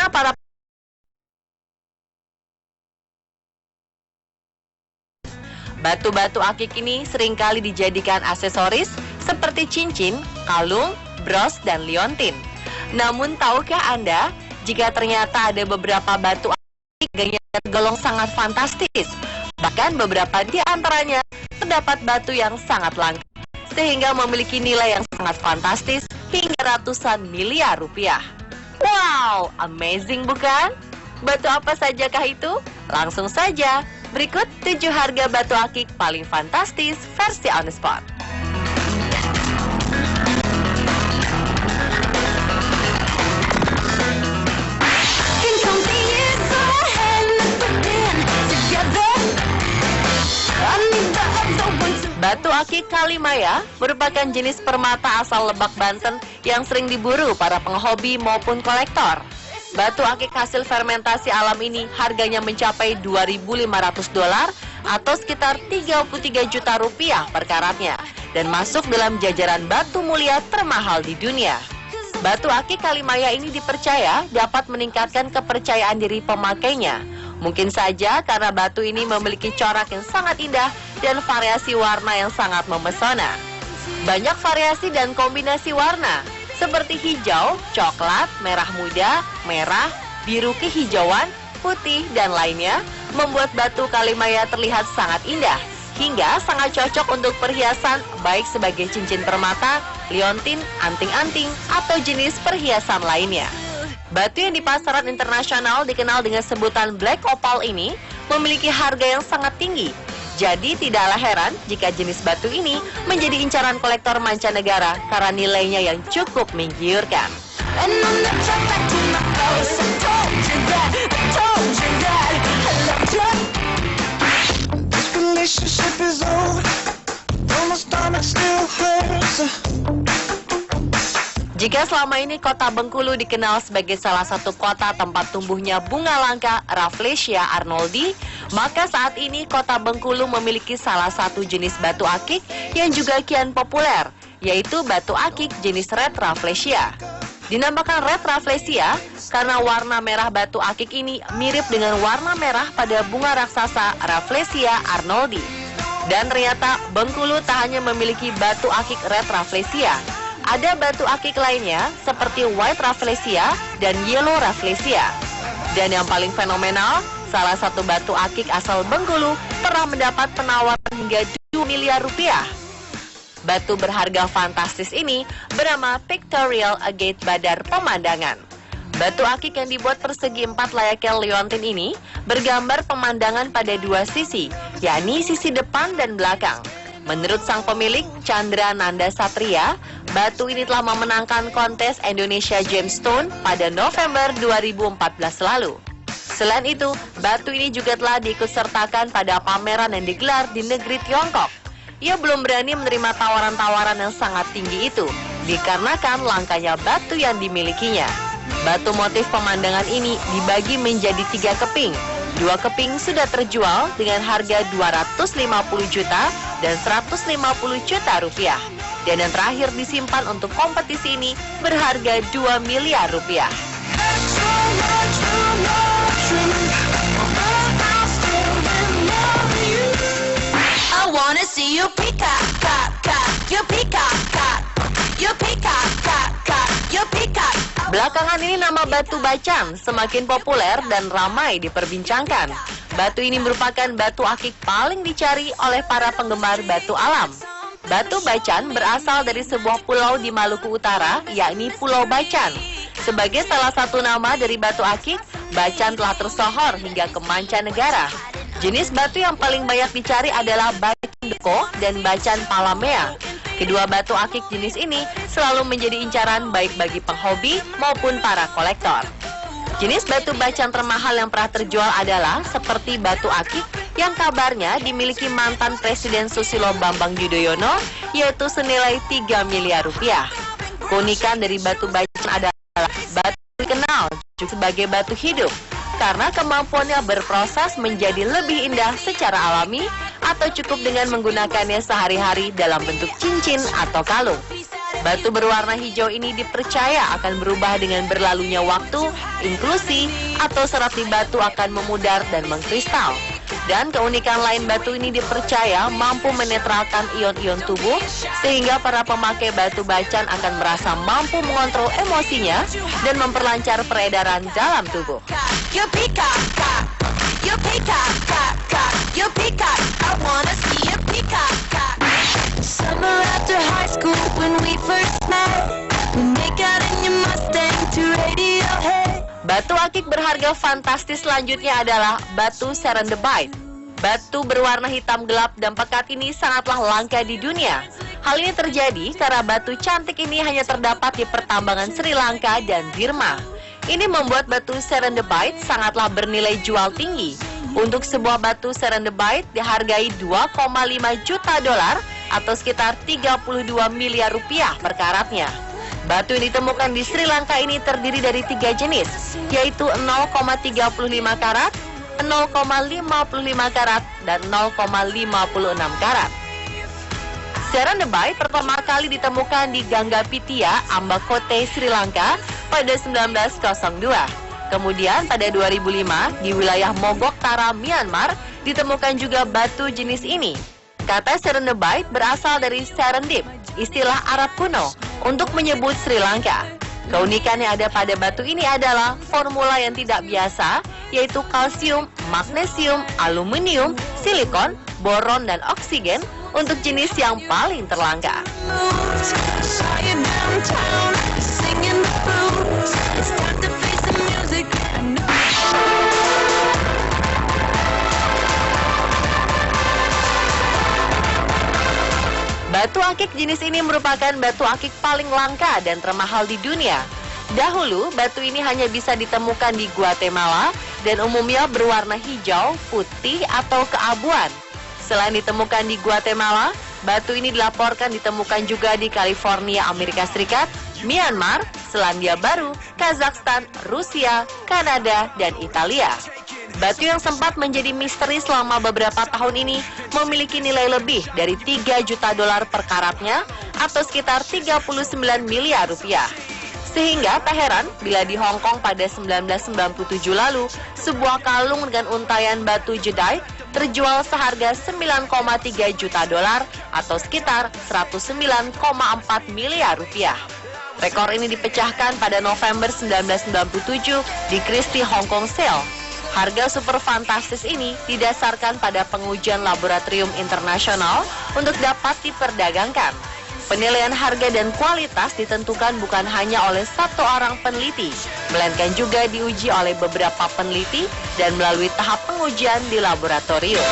karena para batu-batu akik ini seringkali dijadikan aksesoris seperti cincin, kalung, bros, dan liontin. Namun tahukah Anda jika ternyata ada beberapa batu akik harganya tergolong sangat fantastis? Bahkan beberapa di antaranya terdapat batu yang sangat langka, sehingga memiliki nilai yang sangat fantastis hingga ratusan miliar rupiah. Wow, amazing bukan? Batu apa sajakah itu? Langsung saja, berikut 7 harga batu akik paling fantastis versi On The Spot. Batu akik Kalimaya merupakan jenis permata asal Lebak, Banten yang sering diburu para penghobi maupun kolektor. Batu akik hasil fermentasi alam ini harganya mencapai $2.500 atau sekitar 33 juta rupiah per karatnya dan masuk dalam jajaran batu mulia termahal di dunia. Batu akik Kalimaya ini dipercaya dapat meningkatkan kepercayaan diri pemakainya. Mungkin saja karena batu ini memiliki corak yang sangat indah dan variasi warna yang sangat memesona. Banyak variasi dan kombinasi warna seperti hijau, coklat, merah muda, merah, biru kehijauan, putih, dan lainnya membuat batu Kalimaya terlihat sangat indah hingga sangat cocok untuk perhiasan baik sebagai cincin permata, liontin, anting-anting, atau jenis perhiasan lainnya. Batu yang di pasaran internasional dikenal dengan sebutan Black Opal ini memiliki harga yang sangat tinggi. Jadi tidaklah heran jika jenis batu ini menjadi incaran kolektor mancanegara karena nilainya yang cukup menggiurkan. Jika selama ini kota Bengkulu dikenal sebagai salah satu kota tempat tumbuhnya bunga langka Rafflesia arnoldi, maka saat ini kota Bengkulu memiliki salah satu jenis batu akik yang juga kian populer, yaitu batu akik jenis Red Rafflesia. Dinamakan Red Rafflesia karena warna merah batu akik ini mirip dengan warna merah pada bunga raksasa Rafflesia arnoldi. Dan ternyata Bengkulu tak hanya memiliki batu akik Red Rafflesia, ada batu akik lainnya seperti White Rafflesia dan Yellow Rafflesia. Dan yang paling fenomenal, salah satu batu akik asal Bengkulu pernah mendapat penawaran hingga 2 miliar rupiah. Batu berharga fantastis ini bernama Pictorial Agate Badar Pemandangan. Batu akik yang dibuat persegi 4 layaknya liontin ini bergambar pemandangan pada 2 sisi, yakni sisi depan dan belakang. Menurut sang pemilik, Chandra Nanda Satria, batu ini telah memenangkan kontes Indonesia Gemstone pada November 2014 lalu. Selain itu, batu ini juga telah diikutsertakan pada pameran yang digelar di negeri Tiongkok. Ia belum berani menerima tawaran-tawaran yang sangat tinggi itu, dikarenakan langkanya batu yang dimilikinya. Batu motif pemandangan ini dibagi menjadi 3 keping. 2 keping sudah terjual dengan harga 250 juta dan 150 juta rupiah. Dan yang terakhir disimpan untuk kompetisi ini berharga 2 miliar rupiah. I wanna see you peacock, cock, cock, you peacock, cock, you peacock, cock, cock, you peacock. Belakangan ini nama batu bacan semakin populer dan ramai diperbincangkan. Batu ini merupakan batu akik paling dicari oleh para penggemar batu alam. Batu bacan berasal dari sebuah pulau di Maluku Utara, yakni Pulau Bacan. Sebagai salah satu nama dari batu akik, bacan telah tersohor hingga ke mancanegara. Jenis batu yang paling banyak dicari adalah bacan deko dan bacan palamea. Kedua batu akik jenis ini selalu menjadi incaran baik bagi penghobi maupun para kolektor. Jenis batu bacan termahal yang pernah terjual adalah seperti batu akik yang kabarnya dimiliki mantan Presiden Susilo Bambang Yudhoyono, yaitu senilai 3 miliar rupiah. Keunikan dari batu bacan adalah batu dikenal juga sebagai batu hidup karena kemampuannya berproses menjadi lebih indah secara alami atau cukup dengan menggunakannya sehari-hari dalam bentuk cincin atau kalung. Batu berwarna hijau ini dipercaya akan berubah dengan berlalunya waktu, inklusi, atau serat di batu akan memudar dan mengkristal. Dan keunikan lain batu ini dipercaya mampu menetralkan ion-ion tubuh, sehingga para pemakai batu bacan akan merasa mampu mengontrol emosinya dan memperlancar peredaran dalam tubuh. Batu akik berharga fantastis selanjutnya adalah batu serendipite. Batu berwarna hitam gelap dan pekat ini sangatlah langka di dunia. Hal ini terjadi karena batu cantik ini hanya terdapat di pertambangan Sri Lanka dan Burma. Ini membuat batu serendipite sangatlah bernilai jual tinggi. Untuk sebuah batu serendipite dihargai 2,5 juta dolar atau sekitar 32 miliar rupiah per karatnya. Batu yang ditemukan di Sri Lanka ini terdiri dari 3 jenis, yaitu 0,35 karat, 0,55 karat, dan 0,56 karat. Serendipite pertama kali ditemukan di Ganggapitia, Ambakote, Sri Lanka pada 1902. Kemudian pada 2005 di wilayah Mogoktara, Myanmar ditemukan juga batu jenis ini. Kata serendipite berasal dari serendip, istilah Arab kuno untuk menyebut Sri Lanka. Keunikan yang ada pada batu ini adalah formula yang tidak biasa, yaitu kalsium, magnesium, aluminium, silikon, boron, dan oksigen untuk jenis yang paling terlangka. Batu akik jenis ini merupakan batu akik paling langka dan termahal di dunia. Dahulu, batu ini hanya bisa ditemukan di Guatemala dan umumnya berwarna hijau, putih, atau keabuan. Selain ditemukan di Guatemala, batu ini dilaporkan ditemukan juga di California, Amerika Serikat, Myanmar, Selandia Baru, Kazakhstan, Rusia, Kanada, dan Italia. Batu yang sempat menjadi misteri selama beberapa tahun ini memiliki nilai lebih dari 3 juta dolar per karatnya atau sekitar 39 miliar rupiah. Sehingga tak heran bila di Hong Kong pada 1997 lalu, sebuah kalung dengan untayan batu jadeite terjual seharga 9,3 juta dolar atau sekitar 109,4 miliar rupiah. Rekor ini dipecahkan pada November 1997 di Christie Hong Kong Sale. Harga super fantastis ini didasarkan pada pengujian laboratorium internasional untuk dapat diperdagangkan. Penilaian harga dan kualitas ditentukan bukan hanya oleh satu orang peneliti, melainkan juga diuji oleh beberapa peneliti dan melalui tahap pengujian di laboratorium.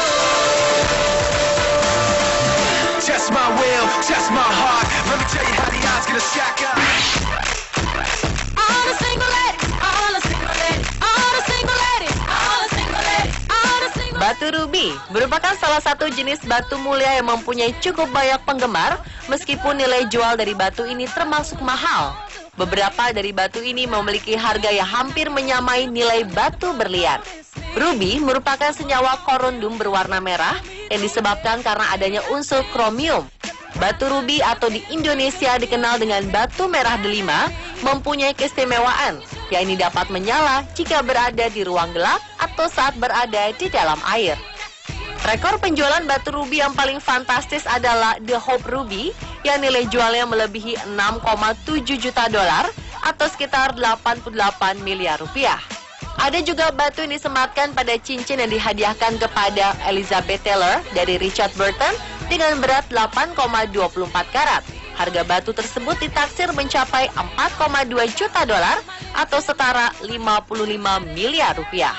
Test my will, test my heart. Let me tell you how the odds gonna stack up. Batu rubi merupakan salah satu jenis batu mulia yang mempunyai cukup banyak penggemar, meskipun nilai jual dari batu ini termasuk mahal. Beberapa dari batu ini memiliki harga yang hampir menyamai nilai batu berlian. Rubi merupakan senyawa korundum berwarna merah yang disebabkan karena adanya unsur kromium. Batu rubi atau di Indonesia dikenal dengan batu merah delima mempunyai keistimewaan, yakni dapat menyala jika berada di ruang gelap atau saat berada di dalam air. Rekor penjualan batu rubi yang paling fantastis adalah The Hope Ruby yang nilai jualnya melebihi 6,7 juta dolar atau sekitar 88 miliar rupiah. Ada juga batu yang disematkan pada cincin yang dihadiahkan kepada Elizabeth Taylor dari Richard Burton dengan berat 8,24 karat. Harga batu tersebut ditaksir mencapai 4,2 juta dolar atau setara 55 miliar rupiah.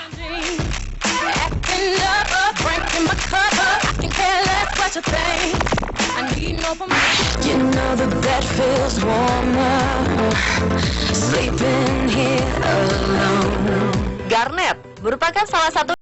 Garnet merupakan salah satu